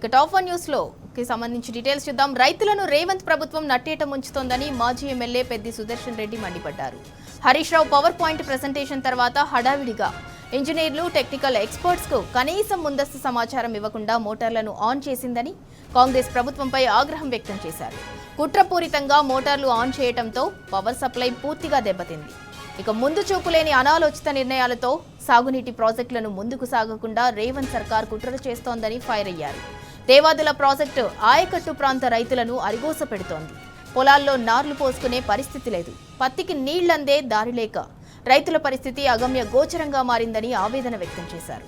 ఇక top 1 news లో కి సంబంధించి డీటెయిల్స్ చూద్దాం. రైతులను రేవంత్ ప్రభుత్వం నట్టేట ముంచుతోందని మాజీ ఎమ్మెల్యే పెద్ది సుదర్శన్ రెడ్డి మండిపడ్డారు. Harish Rao power point presentation తర్వాత హడావిడిగా ఇంజనీర్లు, టెక్నికల్ ఎక్స్పర్ట్స్ కు కనీసం ముందస్తు సమాచారం ఇవ్వకుండా మోటార్లను ఆన్ చేసిందని కాంగ్రెస్ ప్రభుత్వంపై ఆగ్రహం వ్యక్తం చేశారు. కుట్రపూరితంగా మోటార్లు ఆన్ చేయడంతో పవర్ సప్లై పూర్తిగా దెబ్బతింది. ఇక ముందు చూపులేని అనాలోచిత నిర్ణయాలతో సాగునీటి ప్రాజెక్టులను ముందుకు సాగకుండా రేవంత్ సర్కార్ కుట్రలు చేస్తోందని ఫైర్ అయ్యారు. దేవాదుల ప్రాజెక్టు ఆయకట్టు ప్రాంత రైతులను అరిగోస పెడుతోంది. పొలాల్లో నార్లు పోసుకునే పరిస్థితి లేదు. పత్తికి నీళ్లందే దారి లేక రైతుల పరిస్థితి అగమ్య గోచరంగా మారిందని ఆవేదన వ్యక్తం చేశారు.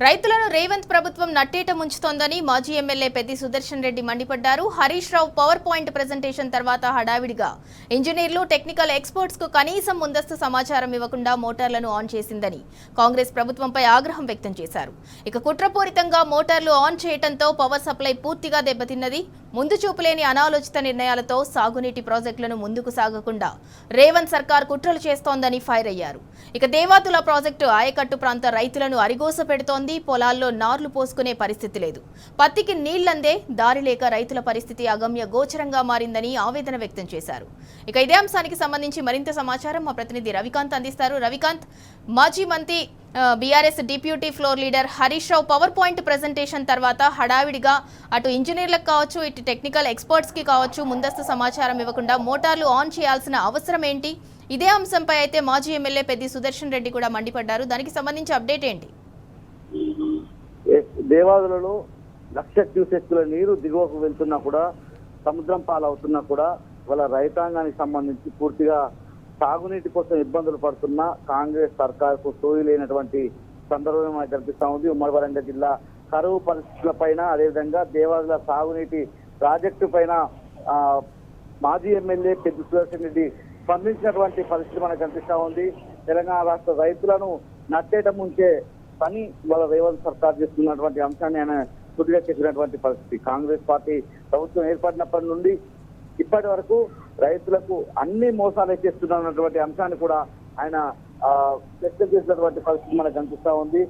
రైతులను రేవంత్ ప్రభుత్వం నట్టేట ముంచుతోందని మాజీ ఎమ్మెల్యే పెద్ది సుదర్శన్ రెడ్డి మండిపడ్డారు. Harish Rao power point presentation తర్వాత హడావిడిగా ఇంజనీర్లు, టెక్నికల్ ఎక్స్పర్ట్స్ కు కనీసం ముందస్తు సమాచారం ఇవ్వకుండా మోటార్లను ఆన్ చేసిందని కాంగ్రెస్ ప్రభుత్వంపై ఆగ్రహం వ్యక్తం చేశారు. ఇక కుట్రపూరితంగా మోటార్లు ఆన్ చేయడంతో పవర్ సప్లై పూర్తిగా దెబ్బతిన్నది. ముందు చూపులేని అనాలోచిత నిర్ణయాలతో సాగునీటి ప్రాజెక్టులను ముందుకు సాగకుండా రేవంత్ సర్కార్ కుట్రలు చేస్తోందని ఫైర్ అయ్యారు. ఇక దేవాదుల ప్రాజెక్టు ఆయకట్టు ప్రాంత రైతులను అరిగోస పెడుతోంది. పొలాల్లో నార్లు పోసుకునే పరిస్థితి లేదు. పత్తికి నీళ్లందే దారి లేక రైతుల పరిస్థితి అగమ్య గోచరంగా మారిందని ఆవేదన వ్యక్తం చేశారు. ఇక ఇదే అంశానికి సంబంధించి మరింత సమాచారం మా ప్రతినిధి రవికాంత్ అందిస్తారు. రవికాంత్, మాజీ మంత్రి BRS deputy floor leader Harish Rao power point presentation తర్వాత హడావిడిగా అటు ఇంజనీర్లకు కావచ్చు, ఇటు టెక్నికల్ ఎక్స్పర్ట్స్ కి కావచ్చు ముందస్తు సమాచారం ఇవ్వకుండా మోటార్లు ఆన్ చేయాల్సిన అవసరం ఏంటి? ఇదే అంశంపై అయితే మాజీ ఎమ్మెల్యే పెద్ది సుదర్శన్ రెడ్డి కూడా మండిపడ్డారు. దానికి సంబంధించి అప్డేట్ ఏంటి? దేవాదులలో 1,00,000 క్యూసెక్కుల నీరు దిగువకు వెళ్తున్నా కూడా, సముద్రం పాలవుతున్నా కూడా వాళ్ళ రైతాంగానికి సంబంధించి పూర్తిగా సాగునీటి కోసం ఇబ్బందులు పడుతున్న కాంగ్రెస్ సర్కార్కు సోయి లేనటువంటి సందర్భం మనకు కనిపిస్తా ఉంది. ఉమ్మడి వరంగల్ జిల్లా కరువు పరిస్థితుల పైన, అదేవిధంగా దేవాదుల సాగునీటి ప్రాజెక్టు పైన మాజీ ఎమ్మెల్యే పెద్ది సుదర్శన్ రెడ్డి స్పందించినటువంటి పరిస్థితి మనకు కనిపిస్తా ఉంది. తెలంగాణ రాష్ట్ర రైతులను నట్టేట ముంచే పని వాళ్ళ రేవంత్ సర్కార్ చేస్తున్నటువంటి అంశాన్ని ఆయన పూర్తిగా చెప్పినటువంటి పరిస్థితి. కాంగ్రెస్ పార్టీ ప్రభుత్వం ఏర్పడినప్పటి నుండి ఇప్పటి వరకు రైతులకు అన్ని మోసాలు చేస్తున్నటువంటి అంశాన్ని కూడా ఆయన చర్చ చేసినటువంటి పరిస్థితి మనకు కనిపిస్తా ఉంది.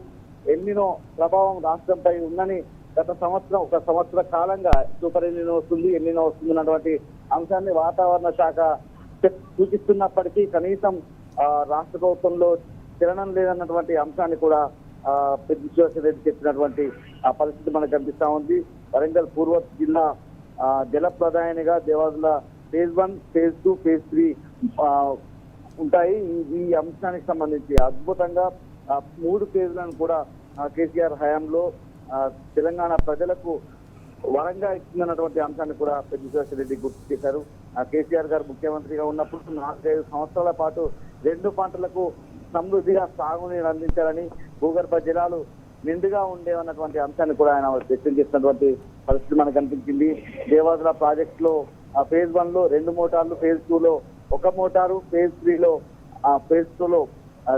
ఎన్నినో ప్రభావం రాష్ట్రంపై ఉందని గత సంవత్సరం, ఒక సంవత్సర కాలంగా సూపర్ ఎన్నినో వస్తుంది, ఎన్నినో వస్తుంది అన్నటువంటి అంశాన్ని వాతావరణ శాఖ సూచిస్తున్నప్పటికీ కనీసం రాష్ట్ర ప్రభుత్వంలో చలనం లేదన్నటువంటి అంశాన్ని కూడా పెద్ది సుదర్శన్ రెడ్డి చెప్పినటువంటి పరిస్థితి మనకు కనిపిస్తా ఉంది. వరంగల్ పూర్వ జిల్లా జల ప్రధానిగా దేవాదుల ఫేజ్ 1, ఫేజ్ 2, ఫేజ్ 3 ఉంటాయి. ఈ అంశానికి సంబంధించి అద్భుతంగా 3 ఫేజ్లను కూడా కేసీఆర్ హయాంలో తెలంగాణ ప్రజలకు వరంగా ఇచ్చిందన్నటువంటి అంశాన్ని కూడా పెద్ది సుదర్శన్ రెడ్డి గుర్తు చేశారు. కేసీఆర్ గారు ముఖ్యమంత్రిగా ఉన్నప్పుడు 4-5 సంవత్సరాల పాటు 2 పంటలకు సమృద్ధిగా సాగునీరు అందించాలని, భూగర్భ జలాలు నిండుగా ఉండేవన్నటువంటి అంశాన్ని కూడా ఆయన వ్యక్తం చేసినటువంటి పరిస్థితి మనకు కనిపించింది. దేవాదుల ప్రాజెక్టులో ఫేజ్ 1లో 2 మోటార్లు, ఫేజ్ 2లో 1 మోటారు, ఫేజ్ 2లో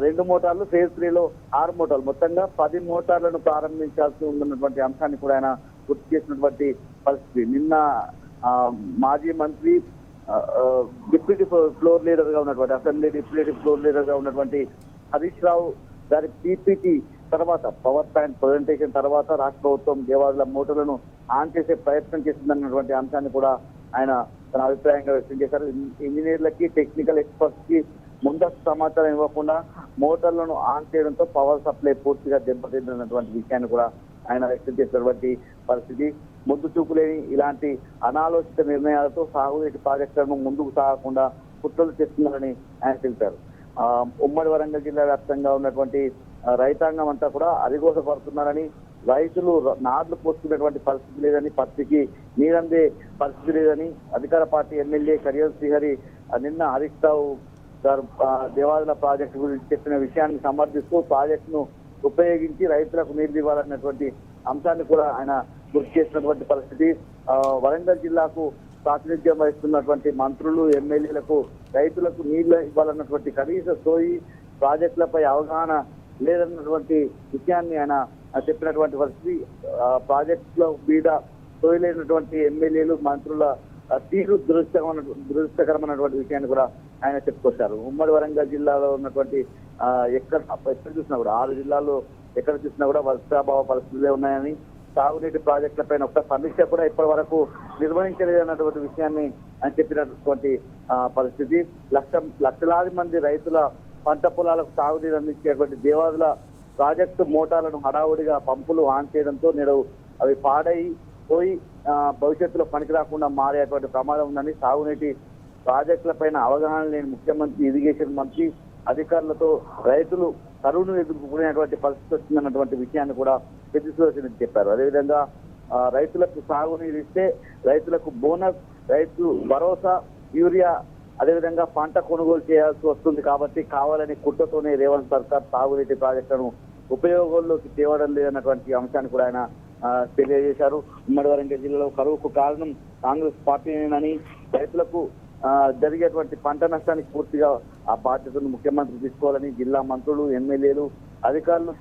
2 మోటార్లు, ఫేజ్ 3లో 6 మోటార్లు, మొత్తంగా 10 మోటార్లను ప్రారంభించాల్సి ఉందన్నటువంటి అంశాన్ని కూడా ఆయన గుర్తు చేసినటువంటి పరిస్థితి. నిన్న మాజీ మంత్రి డిప్యూటీ ఫ్లోర్ లీడర్ గా ఉన్నటువంటి, అసెంబ్లీ డిప్యూటీ ఫ్లోర్ లీడర్ గా ఉన్నటువంటి హరీష్ రావు గారి పీపీటీ తర్వాత, పవర్ పాయింట్ ప్రజెంటేషన్ తర్వాత రాష్ట్ర ప్రభుత్వం దేవాదుల మోటార్లను ఆన్ చేసే ప్రయత్నం చేసిందన్నటువంటి అంశాన్ని కూడా ఆయన తన అభిప్రాయంగా వ్యక్తం చేశారు. ఇంజనీర్లకి, టెక్నికల్ ఎక్స్పర్ట్స్ కి ముందస్తు సమాచారం ఇవ్వకుండా మోటార్లను ఆన్ చేయడంతో పవర్ సప్లై పూర్తిగా దెబ్బతిన్నటువంటి విషయాన్ని కూడా ఆయన వ్యక్తం చేసినటువంటి పరిస్థితి. ముందు చూపులేని ఇలాంటి అనాలోచిత నిర్ణయాలతో సాగునీటి ప్రాజెక్టులను ముందుకు సాగకుండా కుట్రలు చేస్తున్నారని ఆయన తెలిపారు. ఉమ్మడి వరంగల్ జిల్లా వ్యాప్తంగా ఉన్నటువంటి రైతాంగం అంతా కూడా అరిగోస పడుతున్నారని, రైతులు నార్లు పోసుకునేటువంటి పరిస్థితి లేదని, పత్తికి నీరందే పరిస్థితి లేదని అధికార పార్టీ ఎమ్మెల్యే కడియం శ్రీహరి నిన్న హరీష్ రావు గారు దేవాదుల ప్రాజెక్టు గురించి చెప్పిన విషయాన్ని సమర్థిస్తూ ప్రాజెక్టును ఉపయోగించి రైతులకు నీళ్లు ఇవ్వాలన్నటువంటి అంశాన్ని కూడా ఆయన గుర్తు చేసినటువంటి పరిస్థితి. వరంగల్ జిల్లాకు ప్రాతినిధ్యం వహిస్తున్నటువంటి మంత్రులు, ఎమ్మెల్యేలకు రైతులకు నీళ్లు ఇవ్వాలన్నటువంటి కనీస సోయి, ప్రాజెక్టులపై అవగాహన లేదన్నటువంటి విషయాన్ని ఆయన చెప్పినటువంటి పరిస్థితి. ప్రాజెక్టులో మీద సోయలేనటువంటి ఎమ్మెల్యేలు, మంత్రుల తీరు దురదృష్టకరమైనటువంటి విషయాన్ని కూడా ఆయన చెప్పుకొచ్చారు. ఉమ్మడి వరంగల్ జిల్లాలో ఉన్నటువంటి ఎక్కడ చూసినా కూడా 6 జిల్లాల్లో ఎక్కడ చూసినా కూడా వర్షాభావ పరిస్థితులే ఉన్నాయని, సాగునీటి ప్రాజెక్టులపైన ఒక్క సమీక్ష కూడా ఇప్పటి వరకు నిర్వహించలేదన్నటువంటి విషయాన్ని ఆయన చెప్పినటువంటి పరిస్థితి. లక్షలాది మంది రైతుల పంట పొలాలకు సాగునీరు అందించేటువంటి దేవాదుల ప్రాజెక్టు మోటార్లను హడావుడిగా పంపులు ఆన్ చేయడంతో నేడు అవి పాడైపోయి భవిష్యత్తులో పనికి రాకుండా మారేటువంటి ప్రమాదం ఉందని, సాగునీటి ప్రాజెక్టులపైన అవగాహన లేని ముఖ్యమంత్రి, ఇరిగేషన్ మంత్రి అధికారులతో రైతులు కరువును ఎదుర్కొనేటువంటి పరిస్థితి వచ్చిందన్నటువంటి విషయాన్ని కూడా పెద్ద సుదర్శన్ చెప్పారు. అదేవిధంగా రైతులకు సాగునీరు ఇస్తే రైతులకు బోనస్, రైతు భరోసా, యూరియా, అదేవిధంగా పంట కొనుగోలు చేయాల్సి వస్తుంది కాబట్టి కావాలని కుట్రతోనే రేవంత్ సర్కార్ సాగునీటి ప్రాజెక్టులను ఉపయోగంలోకి తేవడం లేదన్నటువంటి అంశాన్ని కూడా ఆయన తెలియజేశారు. ఉమ్మడి వరంగల్ జిల్లాలో కరువుకు కారణం కాంగ్రెస్ పార్టీనేనని, రైతులకు జరిగేటువంటి పంట నష్టానికి పూర్తిగా ఆ బాధ్యతను ముఖ్యమంత్రి తీసుకోవాలని జిల్లా మంత్రులు, ఎమ్మెల్యేలు, అధికారులు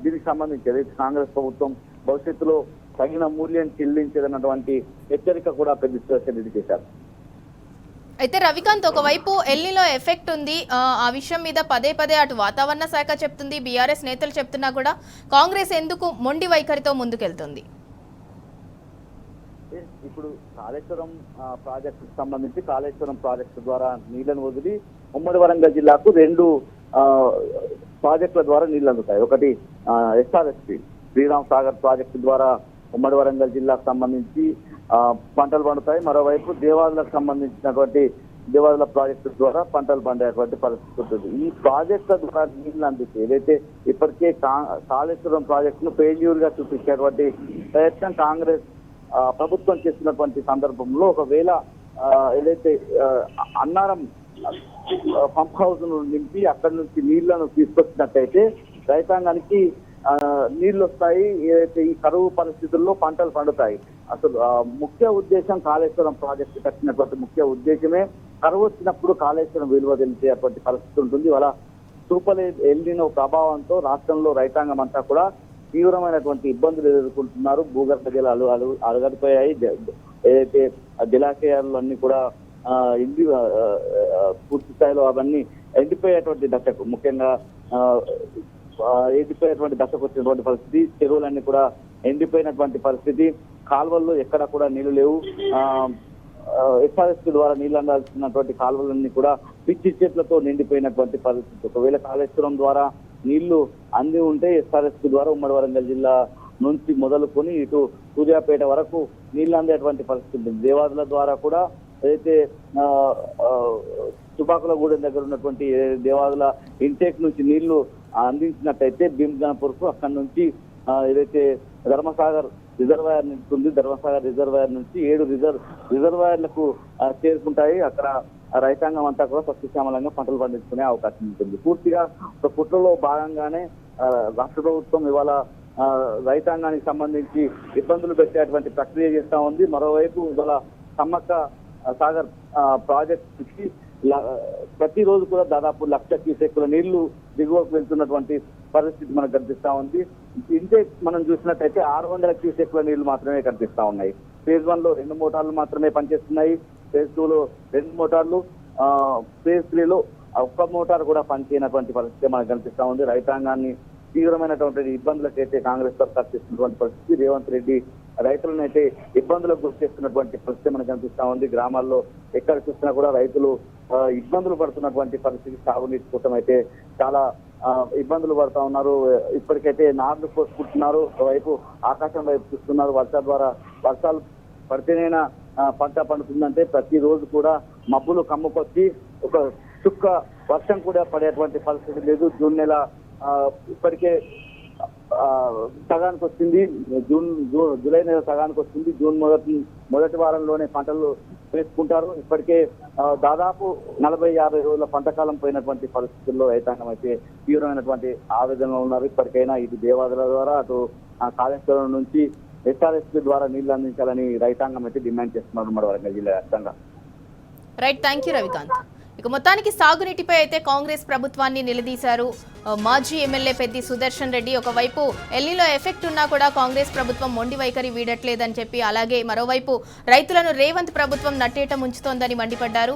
దీనికి సంబంధించి కాంగ్రెస్ ప్రభుత్వం భవిష్యత్తులో తగిన మూల్యం చెల్లించేదన్నటువంటి హెచ్చరిక కూడా పెద్ద రెడ్డి చేశారు. అయితే రవికాంత్, ఒకవైపు ఎల్నిలో ఎఫెక్ట్ ఉంది, ఆ విషయం మీద పదే పదే అటు వాతావరణ శాఖ చెప్తుంది, బీఆర్ఎస్ నేతలు చెప్తున్నా కూడా కాంగ్రెస్ ఎందుకు మొండి వైఖరితో ముందుకెళ్తుంది? ఇప్పుడు కాళేశ్వరం ప్రాజెక్టుకు సంబంధించి కాళేశ్వరం ప్రాజెక్టు ద్వారా నీళ్లను వదిలి ఉమ్మడి వరంగల్ జిల్లాకు 2 ప్రాజెక్టుల ద్వారా నీళ్లు అందుతాయి. ఒకటి ఎస్ఆర్ఎస్పి శ్రీరామ్ సాగర్ ప్రాజెక్టు ద్వారా ఉమ్మడి వరంగల్ జిల్లాకు సంబంధించి పంటలు పండుతాయి. మరోవైపు దేవాదులకు సంబంధించినటువంటి దేవాదుల ప్రాజెక్టు ద్వారా పంటలు పండేటువంటి పరిస్థితి ఉంటుంది. ఈ ప్రాజెక్టుల ద్వారా నీళ్లు అందితే ఏదైతే ఇప్పటికే కాళేశ్వరం ప్రాజెక్టును ఫెయిల్యూర్ గా చూపించేటువంటి ప్రయత్నం కాంగ్రెస్ ప్రభుత్వం చేస్తున్నటువంటి సందర్భంలో ఒకవేళ ఏదైతే అన్నారం పంప్ హౌస్ ను నింపి అక్కడి నుంచి నీళ్లను తీసుకొచ్చినట్టయితే రైతాంగానికి నీళ్లు వస్తాయి. ఏదైతే ఈ కరువు పరిస్థితుల్లో పంటలు పండుతాయి. అసలు ముఖ్య ఉద్దేశం కాళేశ్వరం ప్రాజెక్టు కట్టినటువంటి ముఖ్య ఉద్దేశమే కరువు వచ్చినప్పుడు కాళేశ్వరం విలువ తెలిసేటువంటి పరిస్థితి ఉంటుంది. ఇవాళ సూపర్ ఎల్నినో ప్రభావంతో రాష్ట్రంలో రైతాంగం అంతా కూడా తీవ్రమైనటువంటి ఇబ్బందులు ఎదుర్కొంటున్నారు. భూగర్భ జలాలు అరగడిపోయాయి. ఏదైతే జలాశయాలు అన్ని కూడా పూర్తి స్థాయిలో అవన్నీ ఎండిపోయేటువంటి దశకు, ముఖ్యంగా ఎండిపోయేటువంటి దశకు వచ్చినటువంటి పరిస్థితి. చెరువులన్నీ కూడా ఎండిపోయినటువంటి పరిస్థితి. కాలువల్లో ఎక్కడ కూడా నీళ్లు లేవు. ఎస్ఆర్ఎస్పీ ద్వారా నీళ్లు అందాల్సినటువంటి కాలువలన్నీ కూడా పిచ్చి చెట్లతో నిండిపోయినటువంటి పరిస్థితి. ఒకవేళ కాళేశ్వరం ద్వారా నీళ్లు అంది ఉంటే ఎస్ఆర్ఎస్పీ ద్వారా ఉమ్మడి వరంగల్ జిల్లా నుంచి మొదలుకొని ఇటు సూర్యాపేట వరకు నీళ్లు అందేటువంటి పరిస్థితి ఉంటుంది. దేవాదుల ద్వారా కూడా ఏదైతే తుపాకులగూడెం దగ్గర ఉన్నటువంటి దేవాదుల ఇంటేక్ నుంచి నీళ్లు అందించినట్టయితే భీమ్గన్పూర్కు, అక్కడి నుంచి ఏదైతే ధర్మసాగర్ రిజర్వాయర్ ఉంటుంది, ధర్మసాగర్ రిజర్వాయర్ నుంచి 7 రిజర్వాయర్లకు చేరుకుంటాయి. అక్కడ రైతాంగం అంతా కూడా సస్యశ్యామలంగా పంటలు పండించుకునే అవకాశం ఉంటుంది. పూర్తిగా ఒక కుట్రలో భాగంగానే రాష్ట్ర ప్రభుత్వం ఇవాళ రైతాంగానికి సంబంధించి ఇబ్బందులు పెట్టేటువంటి ప్రక్రియ చేస్తా ఉంది. మరోవైపు ఇవాళ సమ్మక్క సాగర్ ప్రాజెక్టుకి ప్రతిరోజు కూడా దాదాపు 1,00,000 క్యూసెక్కుల నీళ్లు దిగువకు వెళ్తున్నటువంటి పరిస్థితి మనకు కనిపిస్తా ఉంది. ఇంటేక్ మనం చూసినట్టయితే 600 క్యూసెక్కుల నీళ్లు మాత్రమే కనిపిస్తా ఉన్నాయి. ఫేజ్ 1 లో 2 మోటార్లు మాత్రమే పనిచేస్తున్నాయి. ఫేజ్ 2 లో 2 మోటార్లు, ఫేజ్ 3 లో 1 మోటార్ కూడా పనిచేయనటువంటి పరిస్థితి మనకు కనిపిస్తా ఉంది. రైతాంగాన్ని తీవ్రమైనటువంటి ఇబ్బందులకైతే కాంగ్రెస్ సర్కార్ చేస్తున్నటువంటి పరిస్థితి. రేవంత్ రెడ్డి రైతులను అయితే ఇబ్బందులకు గురి చేస్తున్నటువంటి పరిస్థితి మనకు కనిపిస్తా ఉంది. గ్రామాల్లో ఎక్కడ చూసినా కూడా రైతులు ఇబ్బందులు పడుతున్నటువంటి పరిస్థితి. సాగునీటి కోసం అయితే చాలా ఇబ్బందులు పడుతూ ఉన్నారు. ఇప్పటికైతే నార్లు పోసుకుంటున్నారు, ఒకవైపు ఆకాశం వైపు చూస్తున్నారు. వర్షాలు పడితేనైనా పంట పండుతుందంటే ప్రతిరోజు కూడా మబ్బులు కమ్ముకొచ్చి ఒక చుక్క వర్షం కూడా పడేటువంటి పరిస్థితి లేదు. జూన్ నెల ఇప్పటికే సగానికి వచ్చింది. జూలై నెల సగానికి వచ్చింది. జూన్ మొదటి వారంలోనే పంటలు వేసుకుంటారు. ఇప్పటికే దాదాపు 40-50 రోజుల పంటకాలం పోయినటువంటి పరిస్థితుల్లో రైతాంగం అయితే తీవ్రమైనటువంటి ఆవేదనలో ఉన్నారు. ఇప్పటికైనా ఇటు దేవాదుల ద్వారా అటు కాళేశ్వరం నుంచి ఎస్ఆర్ఎస్పీ ద్వారా నీళ్లు అందించాలని రైతాంగం అయితే డిమాండ్ చేస్తున్నారు అన్నమాట వరంగల్ జిల్లా వ్యాప్తంగా. Right, thank you Ravikanth. ఇక మొత్తానికి సాగునీటిపై అయితే కాంగ్రెస్ ప్రభుత్వాన్ని నిలదీశారు మాజీ ఎమ్మెల్యే పెద్ది సుదర్శన్ రెడ్డి. ఒకవైపు ఎల్లీలో ఎఫెక్ట్ ఉన్నా కూడా కాంగ్రెస్ ప్రభుత్వం మొండి వైఖరి వీడట్లేదని చెప్పి, అలాగే మరోవైపు రైతులను రేవంత్ ప్రభుత్వం నట్టేట ముంచుతోందని మండిపడ్డారు.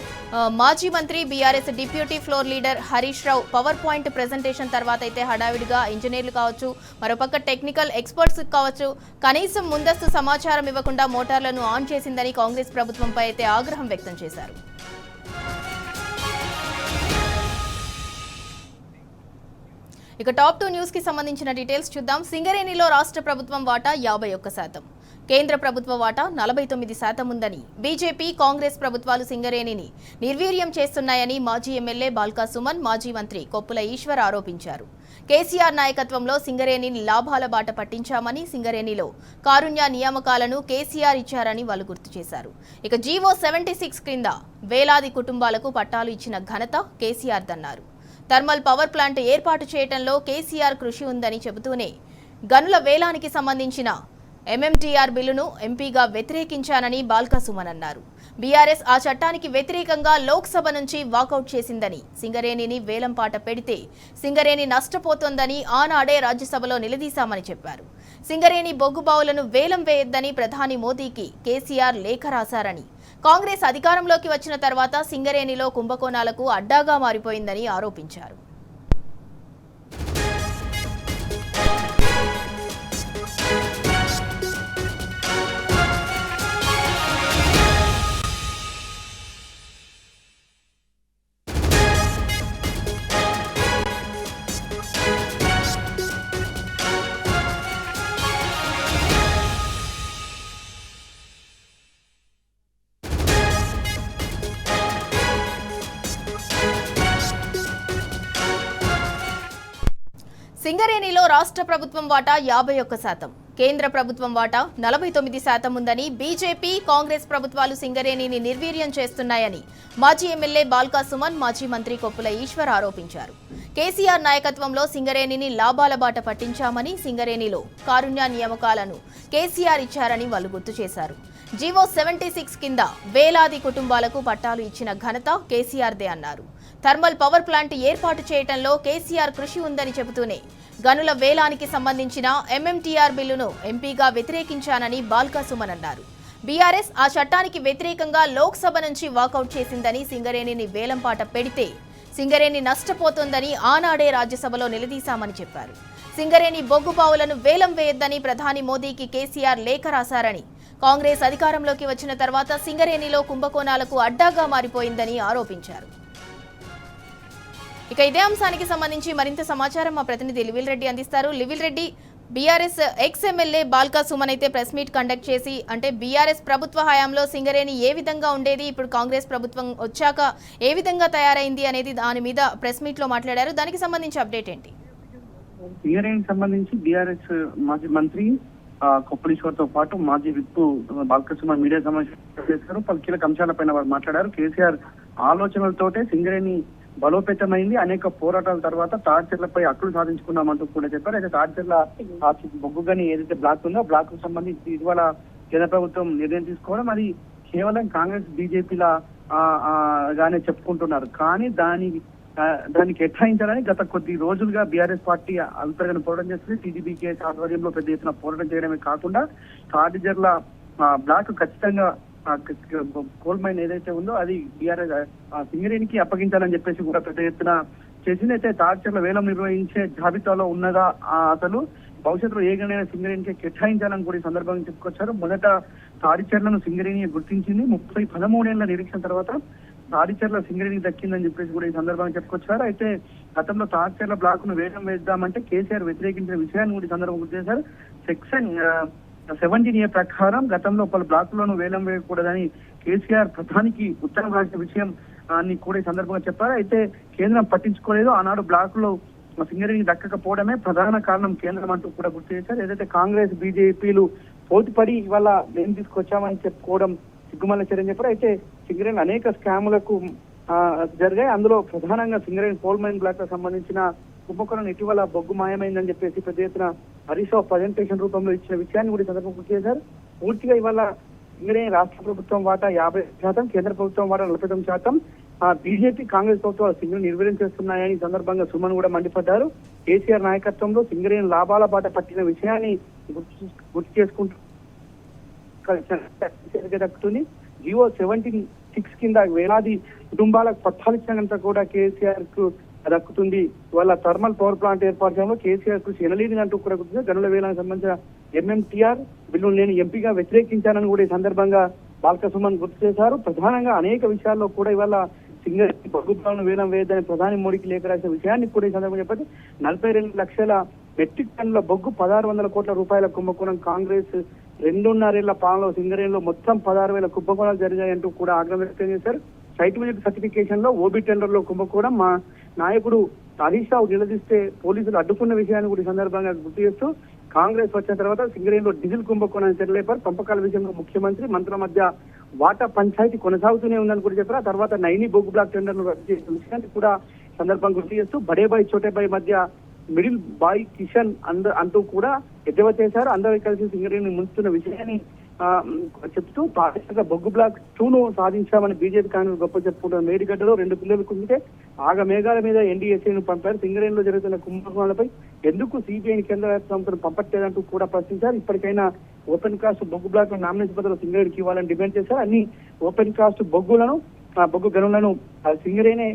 మాజీ మంత్రి BRS deputy floor leader Harish Rao power point presentation తర్వాత అయితే హడావిడిగా ఇంజనీర్లు కావచ్చు, మరోపక్క టెక్నికల్ ఎక్స్పర్ట్స్ కావచ్చు, కనీసం ముందస్తు సమాచారం ఇవ్వకుండా మోటార్లను ఆన్ చేసిందని కాంగ్రెస్ ప్రభుత్వంపై అయితే ఆగ్రహం వ్యక్తం చేశారు. ఇక టాప్ 2 న్యూస్ కి సంబంధించిన డీటెయిల్స్ చూద్దాం. సింగరేణిలో రాష్ట్ర ప్రభుత్వం వాటా 51%, కేంద్ర ప్రభుత్వ వాటా 49% ఉందని బీజేపీ కాంగ్రెస్ ప్రభుత్వాలు సింగరేణిని నిర్వీర్యం చేస్తున్నాయని మాజీ ఎమ్మెల్యే బాల్కా సుమన్, మాజీ మంత్రి కొప్పుల ఈశ్వర్ ఆరోపించారు. కేసీఆర్ నాయకత్వంలో సింగరేణిని లాభాల బాట పట్టించామని, సింగరేణిలో కారుణ్య నియామకాలను కేసీఆర్ ఇచ్చారని వాళ్ళు గుర్తు చేశారు. ఇక జీవో 76 క్రింద వేలాది కుటుంబాలకు పట్టాలు ఇచ్చిన ఘనత కేసీఆర్దన్నారు. థర్మల్ పవర్ ప్లాంట్ ఏర్పాటు చేయడంలో కేసీఆర్ కృషి ఉందని చెబుతూనే గనుల వేలానికి సంబంధించిన ఎంఎంటీఆర్ బిల్లును ఎంపీగా వ్యతిరేకించానని బాల్కా సుమన్ అన్నారు. బీఆర్ఎస్ ఆ చట్టానికి వ్యతిరేకంగా లోక్సభ నుంచి వాకౌట్ చేసిందని, సింగరేణిని వేలంపాట పెడితే సింగరేణి నష్టపోతోందని ఆనాడే రాజ్యసభలో నిలదీశామని చెప్పారు. సింగరేణి బొగ్గుబావులను వేలం వేయొద్దని ప్రధాని మోదీకి కేసీఆర్ లేఖ రాశారని, కాంగ్రెస్ అధికారంలోకి వచ్చిన తర్వాత సింగరేణిలో కుంభకోణాలకు అడ్డాగా మారిపోయిందని ఆరోపించారు. సింగరేణిలో రాష్ట్ర ప్రభుత్వం వాటా 51%, కేంద్ర ప్రభుత్వం వాటా 49% ఉందని బీజేపీ కాంగ్రెస్ ప్రభుత్వాలు సింగరేణిని నిర్వీర్యం చేస్తున్నాయని మాజీ ఎమ్మెల్యే బాల్కా సుమన్, మాజీ మంత్రి కొప్పుల ఈశ్వర్ ఆరోపించారు. కేసీఆర్ నాయకత్వంలో సింగరేణిని లాభాల బాట పట్టించామని, సింగరేణిలో కారుణ్య నియామకాలను కేసీఆర్ ఇచ్చారని వాళ్ళు గుర్తు చేశారు. జీవో 76 కింద వేలాది కుటుంబాలకు పట్టాలు ఇచ్చిన ఘనత కేసీఆర్దే అన్నారు. థర్మల్ పవర్ ప్లాంట్ ఏర్పాటు చేయడంలో కేసీఆర్ కృషి ఉందని చెబుతూనే గనుల వేలానికి సంబంధించిన ఎంఎంటీఆర్ బిల్లును ఎంపీగా వ్యతిరేకించానని బాల్కా సుమన్ అన్నారు. బీఆర్ఎస్ ఆ చట్టానికి వ్యతిరేకంగా లోక్సభ నుంచి వాకౌట్ చేసిందని, సింగరేణిని వేలంపాట పెడితే సింగరేణి నష్టపోతోందని ఆనాడే రాజ్యసభలో నిలదీశామని చెప్పారు. సింగరేణి బొగ్గుబావులను వేలం వేయొద్దని ప్రధాని మోదీకి కేసీఆర్ లేఖ రాశారని, కాంగ్రెస్ అధికారంలోకి వచ్చిన తర్వాత సింగరేణిలో కుంభకోణాలకు అడ్డాగా మారిపోయిందని ఆరోపించారు. ఇక ఇదే అంశానికి సంబంధించి మరింత సమాచారం మా ప్రతినిధి లివిల్ రెడ్డి అందిస్తారు. Livil Reddy, BRS ex MLA Balka Suman అయితే ప్రెస్ మీట్ కండక్ట్ చేసి, అంటే బీఆర్ఎస్ ప్రభుత్వ హయాంలో సింగరేణి ఏ విధంగా ఉండేది, ఇప్పుడు కాంగ్రెస్ ప్రభుత్వం వచ్చాక ఏ విధంగా తయారైంది అనేది దాని మీద ప్రెస్ మీట్ లో మాట్లాడారు. దానికి సంబంధించి అప్డేట్ ఏంటి? సింగరేణికి సంబంధించి బీఆర్ఎస్ మాజీ మంత్రి కొప్పలీశ్వర్ తో పాటు మాజీ విప్ బాల్కా సుమన్ మీడియా సమావేశం చేశారు. పలు కీలక అంశాలపైన వారు మాట్లాడారు. కేసీఆర్ ఆలోచనలతోటే సింగరేణి బలోపేతమైంది. అనేక పోరాటాల తర్వాత తాడ్చెర్లపై హక్కులు సాధించుకున్నామంటూ కూడా చెప్పారు. అయితే తాడ్చెర్ల బొగ్గు గని ఏదైతే బ్లాక్ ఉందో ఆ బ్లాక్ కు సంబంధించి ఇటీవల కేంద్ర ప్రభుత్వం నిర్ణయం తీసుకోవడం అది కేవలం కాంగ్రెస్ బీజేపీల గానే చెప్పుకుంటున్నారు. కానీ దాన్ని కేటాయించాలని గత కొద్ది రోజులుగా బీఆర్ఎస్ పార్టీ అభిప్రాయాన్ని పోరాటం చేస్తుంది. టీడీపీకే ఆధ్వర్యంలో పెద్ద ఎత్తున పోరాటం చేయడమే కాకుండా తాడ్చెర్ల బ్లాక్ ఖచ్చితంగా కోల్ మైన్ ఏదైతే ఉందో అది బీఆర్ఎస్ సింగరేణికి అప్పగించాలని చెప్పేసి కూడా పెద్ద ఎత్తున చేసింది. అయితే తాడ్చెర్ల వేలం నిర్వహించే జాబితాలో ఉన్నదా అసలు భవిష్యత్తులో ఏ గణైనా సింగరేణికి కేటాయించాలని కూడా ఈ సందర్భంగా చెప్పుకొచ్చారు. మొదట తాడిచెర్లను సింగరేణి గుర్తించింది. 13 ఏళ్ల నిరీక్షణ తర్వాత తాడిచెర్ల సింగరేణికి దక్కిందని చెప్పేసి కూడా ఈ సందర్భంగా చెప్పుకొచ్చారు. అయితే గతంలో తాడిచెర్ల బ్లాక్ ను వేలం వేద్దామంటే కేసీఆర్ వ్యతిరేకించిన విషయాన్ని కూడా ఈ సందర్భంగా గుర్తు చేశారు. సెక్షన్ 17A ప్రకారం గతంలో పలు బ్లాకులను వేలం వేయకూడదని కేసీఆర్ ప్రధానికి ఉత్తరం రాసిన విషయం అని కూడా ఈ సందర్భంగా చెప్పారు. అయితే కేంద్రం పట్టించుకోలేదు. ఆనాడు బ్లాకులో సింగరేణికి దక్కకపోవడమే ప్రధాన కారణం కేంద్రం అంటూ కూడా గుర్తు చేశారు. ఏదైతే కాంగ్రెస్ బీజేపీలు పోటీపడి ఇవాళ మేము తీసుకొచ్చామని చెప్పుకోవడం సిగ్గుమల్ల చర్యని చెప్పారు. అయితే సింగరేణి అనేక స్కాములకు జరిగాయి. అందులో ప్రధానంగా సింగరేణి కోల్ మైన్ బ్లాక్ కు సంబంధించిన కుంభకోణం ఇటీవల బొగ్గు మాయమైందని చెప్పేసి పెద్ద ఎత్తున హరీష్ రావు ప్రజెంటేషన్ రూపంలో ఇచ్చిన విషయాన్ని కూడా ఈ సందర్భంగా గుర్తు చేశారు. పూర్తిగా ఇవాళ సింగరేణి రాష్ట్ర ప్రభుత్వం వాటా 50%, కేంద్ర ప్రభుత్వం వాటా 49%. బీజేపీ కాంగ్రెస్ ప్రభుత్వాలు సింగరేణి నిర్వీర్యం చేస్తున్నాయని ఈ సందర్భంగా సుమన్ కూడా మండిపడ్డారు. కేసీఆర్ నాయకత్వంలో సింగరేణి లాభాల బాట పట్టిన విషయాన్ని గుర్తు చేసుకుంటూ దక్కుతుంది. జియో 76 కింద వేలాది కుటుంబాలకు పట్టాలు ఇచ్చినంత కూడా కేసీఆర్ కు దక్కుతుంది. వాళ్ళ థర్మల్ పవర్ ప్లాంట్ ఏర్పాటు చేయడంలో కేసీఆర్ కృషి ఎనలేనిదంటూ కూడా గుర్తు గనుల వేలానికి సంబంధించిన ఎంఎంటీఆర్ బిల్లు నేను ఎంపీగా వ్యతిరేకించానని కూడా ఈ సందర్భంగా బాల్క సుమన్ గుర్తు చేశారు. ప్రధానంగా అనేక విషయాల్లో కూడా ఇవాళ సింగరేణి ప్రభుత్వాలను వేలం వేయదని ప్రధాని మోడీకి లేఖ రాసిన విషయాన్ని కూడా ఈ సందర్భంగా చెప్పండి. 42 లక్షల మెట్రిక్ టన్నుల బొగ్గు 1600 కోట్ల రూపాయల కుంభకోణం. కాంగ్రెస్ 2.5 ఏళ్ల పాలనలో సింగరేణిలో మొత్తం 16,000 కుంభకోణాలు జరిగాయంటూ కూడా ఆగ్రహం వ్యక్తం చేశారు. సైట్ విజిట్ సర్టిఫికేషన్ లో ఓబీ టెండర్ లో కుంభకోణం మా నాయకుడు హరీష్ రావు నిలదీస్తే పోలీసులు అడ్డుకున్న విషయాన్ని కూడా ఈ సందర్భంగా గుర్తు చేస్తూ కాంగ్రెస్ వచ్చిన తర్వాత సింగరేణిలో డీజిల్ కుంభకోణాన్ని తెరలేపారు. పంపకాల విషయంలో ముఖ్యమంత్రి మంత్రుల మధ్య వాటా పంచాయతీ కొనసాగుతూనే ఉందని కూడా చెప్పారు. ఆ తర్వాత నైని బొగ్గు బ్లాక్ టెండర్ ను రద్దు చేసిన విషయాన్ని కూడా సందర్భంగా గుర్తు చేస్తూ బడేబాయ్ చోటేబాయ్ మధ్య మిడిల్ బాయ్ కిషన్ అంటూ కూడా ఎద్దేవా చేశారు. అందరూ కలిసి సింగరేణిని ముంచుతున్న విషయాన్ని చెప్తూ పాకిస్తాన్ బొగ్గు బ్లాక్ 2ను సాధించామని బీజేపీ కాంగ్రెస్ గొప్ప చెప్పుకుంటున్న మేడిగడ్డలో 2 పిల్లలు కుంగితే ఆగ మేఘాల మీద ఎన్డీఎస్ఏను పంపారు. సింగరేణిలో జరుగుతున్న కుంభకోణాలపై ఎందుకు సిబిఐని కేంద్ర రాష్ట్ర సంస్థను పంపట్లేదంటూ కూడా ప్రశ్నించారు. ఇప్పటికైనా ఓపెన్ కాస్ట్ బొగ్గు బ్లాక్ నామినేషన్ పద్ధతిలో సింగరేణికి ఇవ్వాలని డిమాండ్ చేశారు. అన్ని ఓపెన్ కాస్ట్ బొగ్గు గనులను సింగరేణి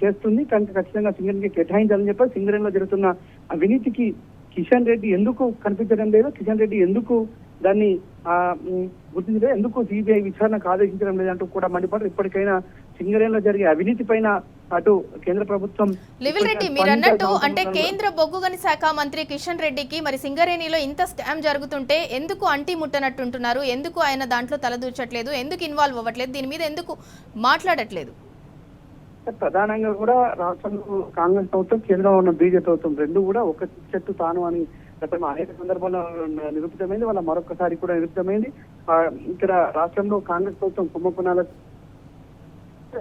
చేస్తుంది కనుక ఖచ్చితంగా సింగరేణికి కేటాయించాలని చెప్పారు. సింగరేణిలో జరుగుతున్న అవినీతికి కిషన్ రెడ్డి ఎందుకు కనిపించడం లేదు, కిషన్ రెడ్డి ఎందుకు దాన్ని గుర్తించలేదు, ఎందుకు సిబిఐ విచారణకు ఆదేశించడం లేదంటూ కూడా మండిపడ్డారు. ఇప్పటికైనా సింగరేణిలో జరిగే అవినీతి పైన అటు కేంద్ర ప్రభుత్వం లివిల్ రెడ్డి మీరు అన్నట్టు అంటే కేంద్ర బొగ్గు గని శాఖ మంత్రి కిషన్ రెడ్డికి మరి సింగరేణిలో ఇంత స్కామ్ జరుగుతుంటే ఎందుకు అంటి ముట్టనట్టుంటున్నారు, ఎందుకు ఆయన దాంట్లో తలదూర్చట్లేదు, ఎందుకు ఇన్వాల్వ్ అవ్వట్లేదు, దీని మీద ఎందుకు మాట్లాడట్లేదు? ప్రధానంగా కూడా రాష్ట్రంలో కాంగ్రెస్ ప్రభుత్వం, కేంద్రంలో ఉన్న బీజేపీ ప్రభుత్వం రెండు కూడా ఒక చెట్టు తాను అని గతంలో అనేక సందర్భాల్లో నిరూపితమైంది. వాళ్ళ మరొకసారి కూడా నిరూపితమైంది. ఇక్కడ రాష్ట్రంలో కాంగ్రెస్ ప్రభుత్వం కుంభకోణాల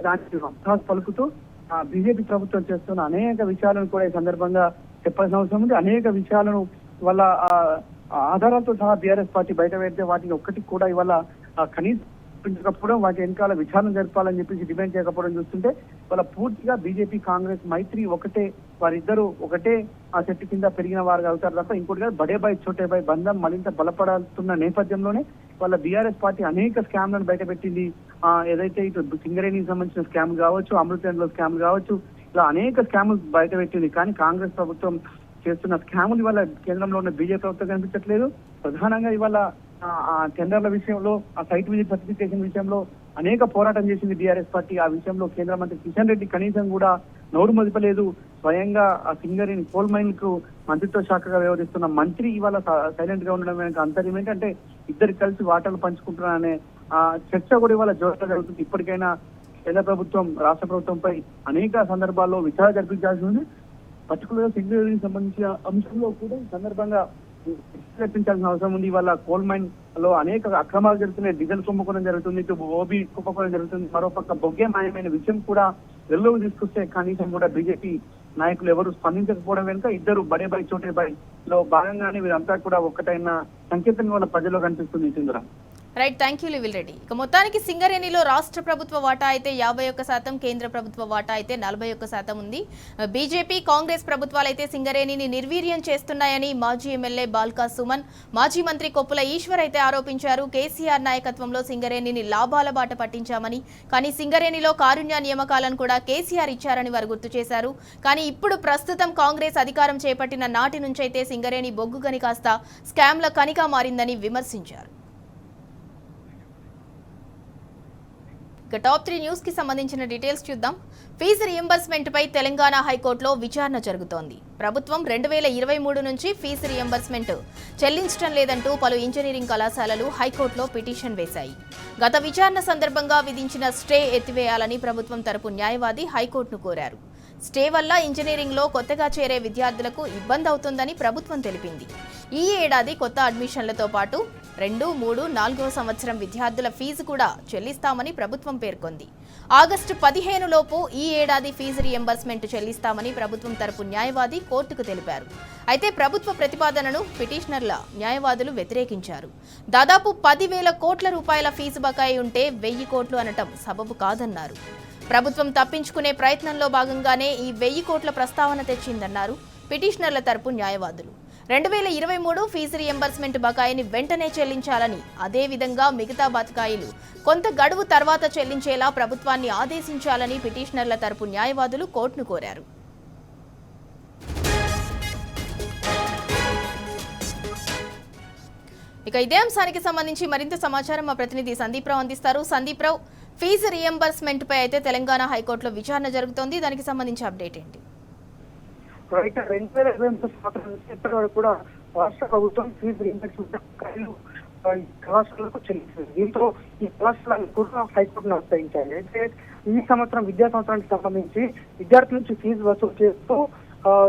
దానికి అభ్యాస్ పలుకుతూ బీజేపీ ప్రభుత్వం చేస్తున్న అనేక విషయాలను కూడా ఈ సందర్భంగా చెప్పాల్సిన అవసరం ఉంది. అనేక విషయాలను వాళ్ళ ఆధారాలతో సహా బీఆర్ఎస్ పార్టీ బయట పెడితే వాటిని ఒక్కటి కూడా ఇవాళ కనీసం కపోవడం, వాటి వెనకాల విచారణ జరపాలని చెప్పేసి డిమాండ్ చేయకపోవడం చూస్తుంటే వాళ్ళ పూర్తిగా బీజేపీ కాంగ్రెస్ మైత్రి ఒకటే, వారిద్దరూ ఒకటే ఆ చెట్టు కింద పెరిగిన వారు అవుతారు తప్ప ఇంకోటి కాదు. బడేబాయ్ చోటేబాయ్ బంధం మరింత బలపడుతున్న నేపథ్యంలోనే వాళ్ళ బీఆర్ఎస్ పార్టీ అనేక స్కామ్లను బయటపెట్టింది. ఏదైతే ఇటు సింగరేణికి సంబంధించిన స్కామ్ కావచ్చు, అమృతంలో స్కామ్ కావచ్చు, ఇలా అనేక స్కాములు బయటపెట్టింది. కానీ కాంగ్రెస్ ప్రభుత్వం చేస్తున్న స్కాములు ఇవాళ కేంద్రంలో ఉన్న బీజేపీ ప్రభుత్వం కనిపించట్లేదు. ప్రధానంగా ఇవాళ ఆ టెండర్ల విషయంలో, ఆ సైట్ విజిట్ సర్టిఫికేషన్ విషయంలో అనేక పోరాటం చేసింది బీఆర్ఎస్ పార్టీ. ఆ విషయంలో కేంద్ర మంత్రి కిషన్ రెడ్డి కనీసం కూడా నోరు మదిపలేదు. స్వయంగా ఆ సింగరేణి కోల్ మైన్ కు మంత్రిత్వ శాఖగా వ్యవహరిస్తున్న మంత్రి ఇవాళ సైలెంట్ గా ఉండడం వెనక అంతర్యం ఏంటంటే ఇద్దరు కలిసి వాటాలు పంచుకుంటున్నారనే చర్చ కూడా ఇవాళ జోరుగా జరుగుతుంది. ఇప్పటికైనా కేంద్ర ప్రభుత్వం రాష్ట్ర ప్రభుత్వంపై అనేక సందర్భాల్లో విచారణ జరిపించాల్సి ఉంది. పర్టికులర్ గా సింగరేణికి సంబంధించిన అంశంలో కూడా ఈ సందర్భంగా చర్చించాల్సిన అవసరం ఉంది. ఇవాళ కోల్ మైన్ లో అనేక అక్రమాలు జరుగుతున్నాయి. డీజిల్ కుంభకోణం జరుగుతుంది, ఇటు ఓబీ కుంభకోణం జరుగుతుంది. మరోపక్క బొగ్గే మాయమైన విషయం కూడా వెలుగులోకి తీసుకొస్తే కనీసం కూడా బీజేపీ నాయకులు ఎవరు స్పందించకపోవడం వెనుక ఇద్దరు బడేబాయ్ చోటేబాయ్ లో భాగంగానే వీరంతా కూడా ఒక్కటైన సంకేతంగా వాళ్ళ ప్రజల్లో కనిపిస్తుంది. Sindhura right, thank you Livil Reddy. ఇక మొత్తానికి సింగరేణిలో రాష్ట్ర ప్రభుత్వ వాటా అయితే 51%, కేంద్ర ప్రభుత్వ వాటా అయితే 41% ఉంది. బీజేపీ కాంగ్రెస్ ప్రభుత్వాలు అయితే సింగరేణిని నిర్వీర్యం చేస్తున్నాయని మాజీ ఎమ్మెల్యే బాల్కా సుమన్, మాజీ మంత్రి కొప్పుల ఈశ్వర్ అయితే ఆరోపించారు. కేసీఆర్ నాయకత్వంలో సింగరేణిని లాభాల బాట పట్టించామని, కానీ సింగరేణిలో కారుణ్య నియామకాలను కూడా కేసీఆర్ ఇచ్చారని వారు గుర్తు చేశారు. కానీ ఇప్పుడు ప్రస్తుతం కాంగ్రెస్ అధికారం చేపట్టిన నాటి నుంచైతే సింగరేణి బొగ్గు గని కాస్త స్కామ్ల కనిగా మారిందని విమర్శించారు. టాప్ 3 న్యూస్ కి సంబంధించిన డీటెయిల్స్ చూద్దాం. ఫీజు రియంబర్స్మెంట్ పై తెలంగాణ హైకోర్టులో విచారణ జరుగుతోంది. ప్రభుత్వం 2023 నుంచి ఫీజు రియంబర్స్మెంట్ చెల్లించడం లేదంటూ పలు ఇంజనీరింగ్ కళాశాలలు హైకోర్టులో పిటిషన్ వేశాయి. గత విచారణ సందర్భంగా విధించిన స్టే ఎత్తివేయాలని ప్రభుత్వం తరపు న్యాయవాది హైకోర్టును కోరారు. స్టే వల్ల ఇంజనీరింగ్లో కొత్తగా చేరే విద్యార్థులకు ఇబ్బంది అవుతుందని ప్రభుత్వం తెలిపింది. ఈ ఏడాది కొత్త అడ్మిషన్లతో పాటు 2, 3, 4వ సంవత్సరం విద్యార్థుల ఫీజు కూడా చెల్లిస్తామని ప్రభుత్వం పేర్కొంది. ఆగస్టు 15 లోపు ఈ ఏడాది ఫీజు రియంబర్స్మెంట్ చెల్లిస్తామని ప్రభుత్వం తరపు న్యాయవాది కోర్టుకు తెలిపారు. అయితే ప్రభుత్వ ప్రతిపాదనను పిటిషనర్ల న్యాయవాదులు వ్యతిరేకించారు. దాదాపు 10,000 కోట్ల రూపాయల ఫీజు బకాయి ఉంటే 1,000 కోట్లు అనటం సబబు కాదన్నారు. ప్రభుత్వం తప్పించుకునే ప్రయత్నంలో భాగంగానే ఈ 1,000 కోట్ల ప్రస్తావన తెచ్చిందన్నారు పిటిషనర్ల తరపు న్యాయవాదులు. 2023 ఫీజు రియంబర్స్మెంట్ బకాయిని వెంటనే చెల్లించాలని, అదేవిధంగా మిగతా బకాయిలు కొంత గడువు తర్వాత చెల్లించేలా ప్రభుత్వాన్ని ఆదేశించాలని పిటిషనర్ల తరపు న్యాయవాదులు కోర్టును కోరారు. ఇక ఇదే అంశానికి సంబంధించి మరింత సమాచారం మా ప్రతినిధి సందీప్ రావు అందిస్తారు. సందీప్ రావు, ఫీజు రియంబర్స్మెంట్ పై అయితే తెలంగాణ హైకోర్టులో విచారణ జరుగుతోంది. దానికి సంబంధించి అప్డేట్ ఏంటి? 2023 సంవత్సరం నుంచి ఇప్పటి వరకు కూడా రాష్ట్ర ప్రభుత్వం ఫీజు రియంబర్స్మెంట్ కళాశాలకు చెల్లించింది. దీంతో ఈ కళాశాలను కూడా హైకోర్టును ఆశ్రయించాయి. అయితే ఈ సంవత్సరం విద్యా సంవత్సరానికి సంబంధించి విద్యార్థుల నుంచి ఫీజు వసూలు చేస్తూ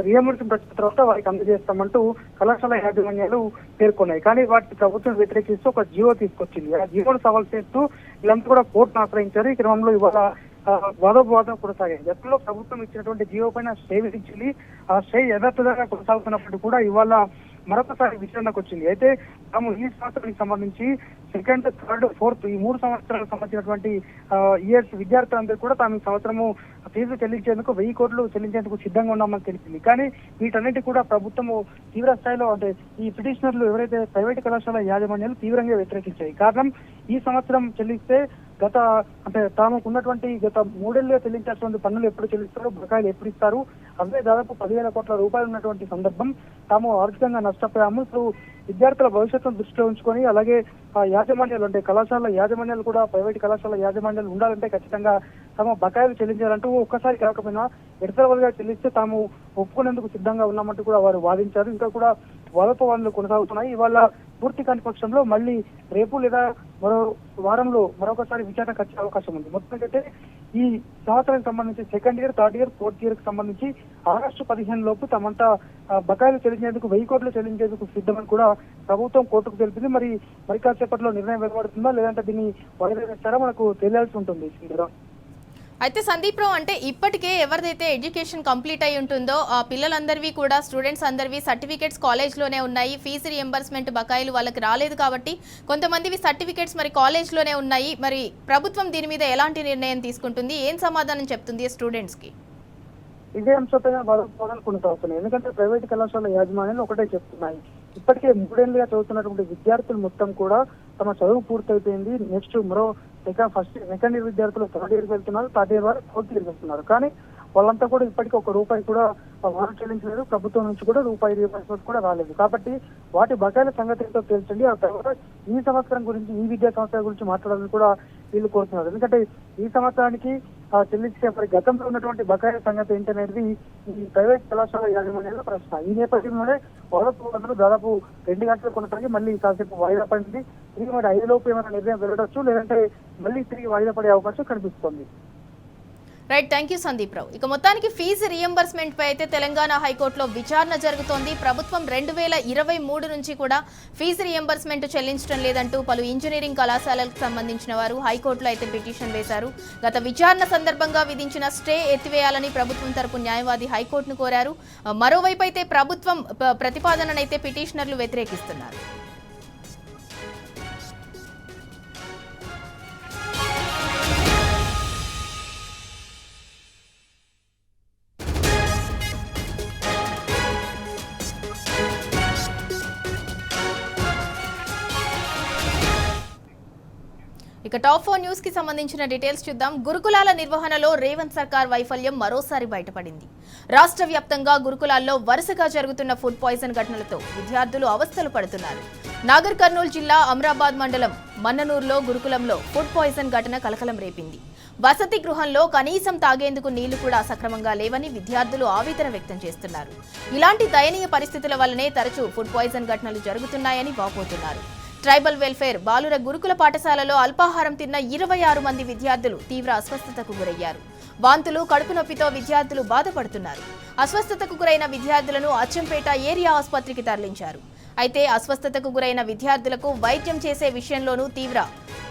రియంబర్స్మెంట్ తర్వాత వారికి అందజేస్తామంటూ కళాశాల యాజమాన్యాలు పేర్కొన్నాయి. కానీ వాటికి ప్రభుత్వం వ్యతిరేకిస్తూ ఒక జీవో తీసుకొచ్చింది. ఆ జీవోను సవాల్ చేస్తూ వీళ్ళంతా కూడా కోర్టును ఆశ్రయించారు. ఈ క్రమంలో ఇవాళ వాదోపవాదం కొనసాగాయి. గతంలో ప్రభుత్వం ఇచ్చినటువంటి జీవో పైన స్టే విధించింది. ఆ స్టే యథాతథంగా కొనసాగుతున్నప్పుడు కూడా ఇవాళ మరొకసారి విచారణకు వచ్చింది. అయితే తాము ఈ సంవత్సరానికి సంబంధించి 2nd, 3rd, 4th ఈ 3 సంవత్సరాలకు సంబంధించినటువంటి ఇయర్స్ విద్యార్థులందరూ కూడా తాము ఈ సంవత్సరము ఫీజు చెల్లించేందుకు 1,000 కోట్లు చెల్లించేందుకు సిద్ధంగా ఉన్నామని తెలిపింది. కానీ వీటన్నిటి కూడా ప్రభుత్వము తీవ్ర స్థాయిలో అంటే ఈ పిటిషనర్లు ఎవరైతే ప్రైవేట్ కళాశాల యాజమాన్యాలు తీవ్రంగా వ్యతిరేకించాయి. కారణం ఈ సంవత్సరం చెల్లిస్తే తాముకు ఉన్నటువంటి గత 3 ఏళ్లుగా చెల్లించాల్సిన పన్నులు ఎప్పుడు చెల్లిస్తారో, బకాయిలు ఎప్పుడు ఇస్తారు, అవే దాదాపు 10,000 కోట్ల రూపాయలు ఉన్నటువంటి సందర్భం తాము ఆర్థికంగా నష్టపోయాము. ఇప్పుడు విద్యార్థుల భవిష్యత్తును దృష్టిలో ఉంచుకొని అలాగే యాజమాన్యాలు అంటే కళాశాల యాజమాన్యాలు కూడా ప్రైవేట్ కళాశాల యాజమాన్యాలు ఉండాలంటే ఖచ్చితంగా తమ బకాయిలు చెల్లించాలంటూ ఒక్కసారి కాకపోయినా ఎడతరవలుగా చెల్లిస్తే తాము ఒప్పుకునేందుకు సిద్ధంగా ఉన్నామంటూ కూడా వారు వాదించారు. ఇంకా కూడా వాదోపవాదాలు కొనసాగుతున్నాయి. ఇవాళ పూర్తి కాని పక్షంలో మళ్ళీ రేపు లేదా మరో వారంలో మరొకసారి విచారణకు వచ్చే అవకాశం ఉంది. మొత్తం ఈ సంవత్సరానికి సంబంధించి 2nd year, 3rd year, 4th year కి సంబంధించి ఆగస్టు 15 లోపు తమంతా బకాయిలు చెల్లించేందుకు 1,000 కోట్లు చెల్లించేందుకు సిద్ధమని కూడా ప్రభుత్వం కోర్టుకు తెలిపింది. మరి కాసేపట్లో నిర్ణయం వెలువడుతుందా లేదంటే దీన్ని వాయిదా వేస్తారా మనకు తెలియాల్సి ఉంటుంది. అయితే సందీప్ రావు, అంటే ఇప్పటికే ఎవరిదైతే ఎడ్యుకేషన్ కంప్లీట్ అయి ఉంటుందో ఆ పిల్లలందరివి కూడా స్టూడెంట్స్ అందరివి సర్టిఫికేట్స్ కాలేజ్లోనే ఉన్నాయి. ఫీజు రియంబర్స్మెంట్ బకాయిలు వాళ్ళకి రాలేదు కాబట్టి కొంతమందివి సర్టిఫికేట్స్ మరి కాలేజ్లోనే ఉన్నాయి. మరి ప్రభుత్వం దీని మీద ఎలాంటి నిర్ణయం తీసుకుంటుంది, ఏం సమాధానం చెప్తుంది స్టూడెంట్స్కి? ఇదే అంశంపైన వాదోపవాదాలు కొనసాగుతున్నాయి. ఎందుకంటే ప్రైవేట్ కళాశాల యాజమాన్యాలు ఒకటే చెప్తున్నాయి, ఇప్పటికే 3 ఏళ్లుగా చదువుతున్నటువంటి విద్యార్థులు మొత్తం కూడా తమ చదువు పూర్తయిపోయింది. నెక్స్ట్ మరో 2nd ఇయర్ విద్యార్థులు 3rd ఇయర్ వెళ్తున్నారు, 3rd ఇయర్ వారు 4th ఇయర్ వెళ్తున్నారు. కానీ వాళ్ళంతా కూడా ఇప్పటికీ ₹1 కూడా వారు చెల్లించలేదు. ప్రభుత్వం నుంచి కూడా రూపాయి రియంబర్స్మెంట్ కూడా రాలేదు. కాబట్టి వాటి బకాయిల సంగతి ఏంటో తేల్చండి. ఆ తర్వాత ఈ సంవత్సరం గురించి, ఈ విద్యా సంవత్సరం గురించి మాట్లాడాలని కూడా వీళ్ళు కోరుతున్నారు. ఎందుకంటే ఈ సంవత్సరానికి చెల్లించే మరి గతంలో ఉన్నటువంటి బకాయిల సంగతి ఏంటనేది ఈ ప్రైవేట్ కళాశాల యాజమాన్యాల ప్రశ్న. ఈ నేపథ్యంలోనే వాదోపవాదాలు దాదాపు 2 గంటలు కొనసాగి మళ్ళీ కాసేపు వాయిదా పడింది. తిరిగి మరి 5 లోపు ఏమైనా నిర్ణయం వెళ్లవచ్చు, లేదంటే మళ్ళీ తిరిగి వాయిదా పడే అవకాశం కనిపిస్తుంది. రైట్, థ్యాంక్ యూ సందీప్ రావు. ఇక మొత్తానికి ఫీజు రియంబర్స్మెంట్ పై అయితే తెలంగాణ హైకోర్టులో విచారణ జరుగుతోంది. ప్రభుత్వం 2023 నుంచి కూడా ఫీజు రియంబర్స్మెంట్ చెల్లించడం లేదంటూ పలు ఇంజనీరింగ్ కళాశాలలకు సంబంధించిన వారు హైకోర్టులో అయితే పిటిషన్ వేశారు. గత విచారణ సందర్భంగా విధించిన స్టే ఎత్తివేయాలని ప్రభుత్వం తరపు న్యాయవాది హైకోర్టును కోరారు. మరోవైపు అయితే ప్రభుత్వం ప్రతిపాదననైతే పిటిషనర్లు వ్యతిరేకిస్తున్నారు. ఇక టాప్ 4 న్యూస్ కి సంబంధించిన డీటెయిల్స్ చూద్దాం. గురుకులాల నిర్వహణలో రేవంత్ సర్కార్ వైఫల్యం మరోసారి బయటపడింది. రాష్ట్ర వ్యాప్తంగా గురుకులాల్లో వరుసగా జరుగుతున్న ఫుడ్ పాయిజన్ ఘటనలతో విద్యార్థులు అవస్థలు పడుతున్నారు. నాగర్ కర్నూలు జిల్లా అమరాబాద్ మండలం మన్ననూరులో గురుకులంలో ఫుడ్ పాయిజన్ ఘటన కలకలం రేపింది. వసతి గృహంలో కనీసం తాగేందుకు నీళ్లు కూడా సక్రమంగా లేవని విద్యార్థులు ఆవేదన వ్యక్తం చేస్తున్నారు. ఇలాంటి దయనీయ పరిస్థితుల వల్లనే తరచూ ఫుడ్ పాయిజన్ ఘటనలు జరుగుతున్నాయని వాపోతున్నారు. ట్రైబల్ వెల్ఫేర్ బాలుర గురుకుల పాఠశాలలో అల్పాహారం తిన్న 26 మంది విద్యార్థులు తీవ్ర అస్వస్థతకు గురయ్యారు. వాంతులు, కడుపు నొప్పితో విద్యార్థులు బాధపడుతున్నారు. అస్వస్థతకు గురైన విద్యార్థులను అచ్చంపేట ఏరియా ఆసుపత్రికి తరలించారు. అయితే అస్వస్థతకు గురైన విద్యార్థులకు వైద్యం చేసే విషయంలోనూ తీవ్ర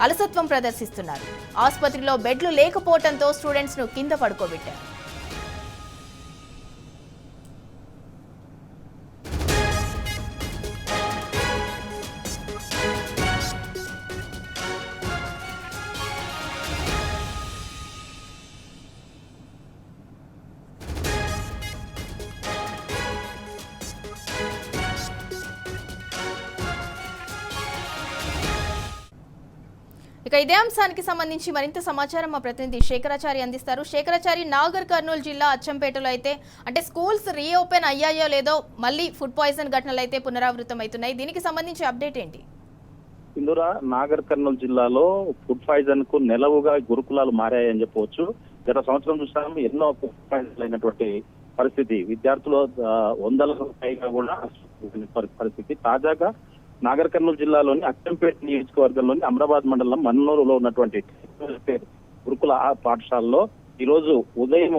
అలసత్వం ప్రదర్శిస్తున్నారు. ఆసుపత్రిలో బెడ్లు లేకపోవడంతో స్టూడెంట్స్ ను కింద పడుకోబెట్టారు. ఇక ఇదే అంశానికి సంబంధించి మరింత సమాచారం మా ప్రతినిధి శేఖరాచారి అందిస్తారు. శేఖరాచారి, నాగర్ కర్నూలు జిల్లా అచ్చంపేటలో అయితే అంటే స్కూల్స్ రీఓపెన్ అయ్యాయో లేదో మళ్ళీ ఫుడ్ పాయిజన్ ఘటనలు అయితే పునరావృతం అవుతున్నాయి. దీనికి సంబంధించి అప్డేట్ ఏంటి? ఇందురా నాగర్ కర్నూలు జిల్లాలో ఫుడ్ పాయిజన్ కు నెలవుగా గురుకులాలు మారాయని చెప్పవచ్చు. గత సంవత్సరం చూసాము ఎన్నో ఫుడ్ పాయిజన్ అయినటువంటి పరిస్థితి, విద్యార్థులు వందలకు పైగా కూడా పరిస్థితి. తాజాగా నాగర్ కర్నూలు జిల్లాలోని అచ్చంపేట నియోజకవర్గంలోని అమరాబాద్ మండలం మన్నూరులో ఉన్నటువంటి గురుకుల పాఠశాలలో ఈ రోజు ఉదయం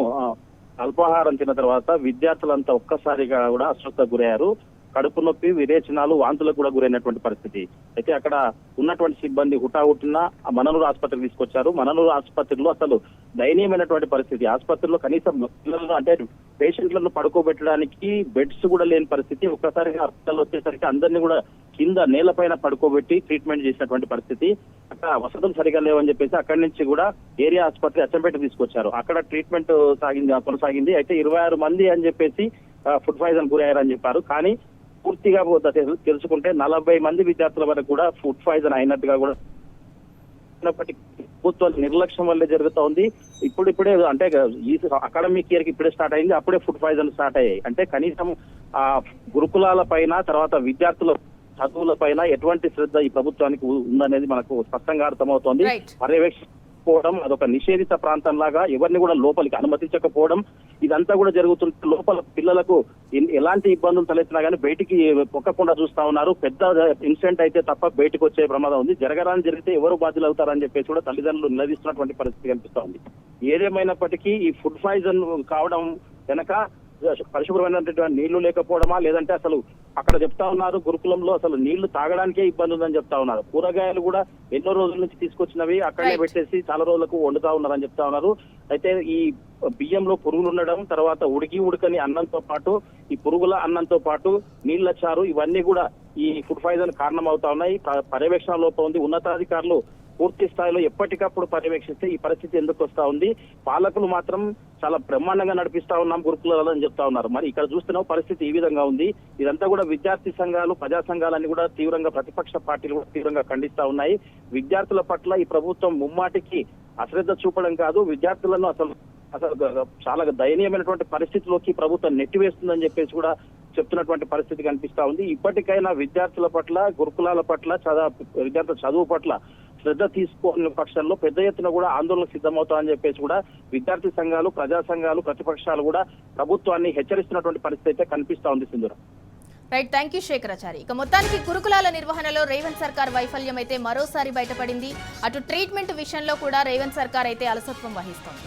అల్పాహారం తిన్న తర్వాత విద్యార్థులంతా ఒక్కసారిగా కూడా అస్వస్థతకు గురయ్యారు. కడుపు నొప్పి, విరేచనాలు, వాంతులకు కూడా గురైనటువంటి పరిస్థితి. అయితే అక్కడ ఉన్నటువంటి సిబ్బంది హుటాహుటిన మననూరు ఆసుపత్రికి తీసుకొచ్చారు. మననూరు ఆసుపత్రిలో అసలు దయనీయమైనటువంటి పరిస్థితి. ఆసుపత్రిలో కనీసం పిల్లలను అంటే పేషెంట్లను పడుకోబెట్టడానికి బెడ్స్ కూడా లేని పరిస్థితి. ఒక్కసారిగా పిల్లలు వచ్చేసరికి అందరినీ కూడా కింద నేలపైన పడుకోబెట్టి ట్రీట్మెంట్ చేసినటువంటి పరిస్థితి. అక్కడ వసతులు సరిగా లేవని చెప్పేసి అక్కడి నుంచి కూడా ఏరియా ఆసుపత్రి అచ్చంపేట తీసుకొచ్చారు. అక్కడ ట్రీట్మెంట్ కొనసాగింది. అయితే 26 మంది అని చెప్పేసి ఫుడ్ పాయిజన్ గురయ్యారని చెప్పారు. కానీ పూర్తిగా తెలుసుకుంటే 40 మంది విద్యార్థుల వరకు కూడా ఫుడ్ పాయిజన్ అయినట్టుగా కూడా ప్రభుత్వ నిర్లక్ష్యం వల్లే జరుగుతూ ఉంది. ఇప్పుడే అంటే ఈ అకాడమిక్ ఇయర్ కి ఇప్పుడే స్టార్ట్ అయింది, అప్పుడే ఫుడ్ పాయిజన్ స్టార్ట్ అయ్యాయి. అంటే కనీసం ఆ గురుకులాల పైన, తర్వాత విద్యార్థుల చదువుల పైన ఎటువంటి శ్రద్ధ ఈ ప్రభుత్వానికి ఉందనేది మనకు స్పష్టంగా అర్థమవుతోంది. పర్యవేక్షించకపోవడం, అదొక నిషేధిత ప్రాంతం లాగా ఎవరిని కూడా లోపలికి అనుమతించకపోవడం, ఇదంతా కూడా జరుగుతుంటే లోపల పిల్లలకు ఎలాంటి ఇబ్బందులు తలెత్తినా కానీ బయటికి పొక్కకుండా చూస్తా ఉన్నారు. పెద్ద ఇన్సిడెంట్ అయితే తప్ప బయటకు వచ్చే ప్రమాదం ఉంది. జరగరాని జరిగితే ఎవరు బాధ్యులు అవుతారని చెప్పేసి కూడా తల్లిదండ్రులు నిలదీస్తున్నటువంటి పరిస్థితి కనిపిస్తా ఉంది. ఏదేమైనప్పటికీ ఈ ఫుడ్ పాయిజన్ కావడం వెనక పరిశుభ్రమైనటువంటి నీళ్లు లేకపోవడమా, లేదంటే అసలు అక్కడ చెప్తా ఉన్నారు గురుకులంలో అసలు నీళ్లు తాగడానికే ఇబ్బంది ఉందని చెప్తా ఉన్నారు. కూరగాయలు కూడా ఎన్నో రోజుల నుంచి తీసుకొచ్చినవి అక్కడే పెట్టేసి చాలా రోజులకు వండుతా ఉన్నారని చెప్తా ఉన్నారు. అయితే ఈ బియ్యంలో పురుగులు ఉండడం, తర్వాత ఉడకని అన్నంతో పాటు ఈ పురుగుల అన్నంతో పాటు నీళ్ల చారు, ఇవన్నీ కూడా ఈ ఫుడ్ పాయిజన్ కారణం అవుతా ఉన్నాయి. పర్యవేక్షణ లోపం ఉంది. ఉన్నతాధికారులు పూర్తి స్థాయిలో ఎప్పటికప్పుడు పర్యవేక్షిస్తే ఈ పరిస్థితి ఎందుకు వస్తా ఉంది? పాలకులు మాత్రం చాలా బ్రహ్మాండంగా నడిపిస్తా ఉన్నాం గురుకులాలు అని చెప్తా ఉన్నారు. మరి ఇక్కడ చూస్తున్నాం పరిస్థితి ఈ విధంగా ఉంది. ఇదంతా కూడా విద్యార్థి సంఘాలు, ప్రజా సంఘాలన్నీ కూడా తీవ్రంగా, ప్రతిపక్ష పార్టీలు కూడా తీవ్రంగా ఖండిస్తా ఉన్నాయి. విద్యార్థుల పట్ల ఈ ప్రభుత్వం ముమ్మాటికి అశ్రద్ధ చూపడం కాదు, విద్యార్థులను అసలు చాలా దయనీయమైనటువంటి పరిస్థితిలోకి ప్రభుత్వం నెట్టివేస్తుందని చెప్పేసి కూడా చెప్తున్నటువంటి పరిస్థితి కనిపిస్తా ఉంది. ఇప్పటికైనా విద్యార్థుల పట్ల, గురుకులాల పట్ల, విద్యార్థుల చదువు పట్ల శ్రద్ధ తీసుకోని పక్షంలో పెద్ద ఎత్తున కూడా ఆందోళనకు సిద్ధమవుతామని చెప్పేసి కూడా విద్యార్థి సంఘాలు, ప్రజా సంఘాలు, ప్రతిపక్షాలు కూడా ప్రభుత్వాన్ని హెచ్చరిస్తున్నటువంటి పరిస్థితి అయితే కనిపిస్తా ఉంది. సింధూర. Right, thank you Shekharachari. ఇక మొత్తానికి గురుకులాల నిర్వహణలో రేవంత్ సర్కార్ వైఫల్యం అయితే మరోసారి బయటపడింది. అటు ట్రీట్మెంట్ విషయంలో కూడా రేవంత్ సర్కార్ అయితే అలసత్వం వహిస్తోంది.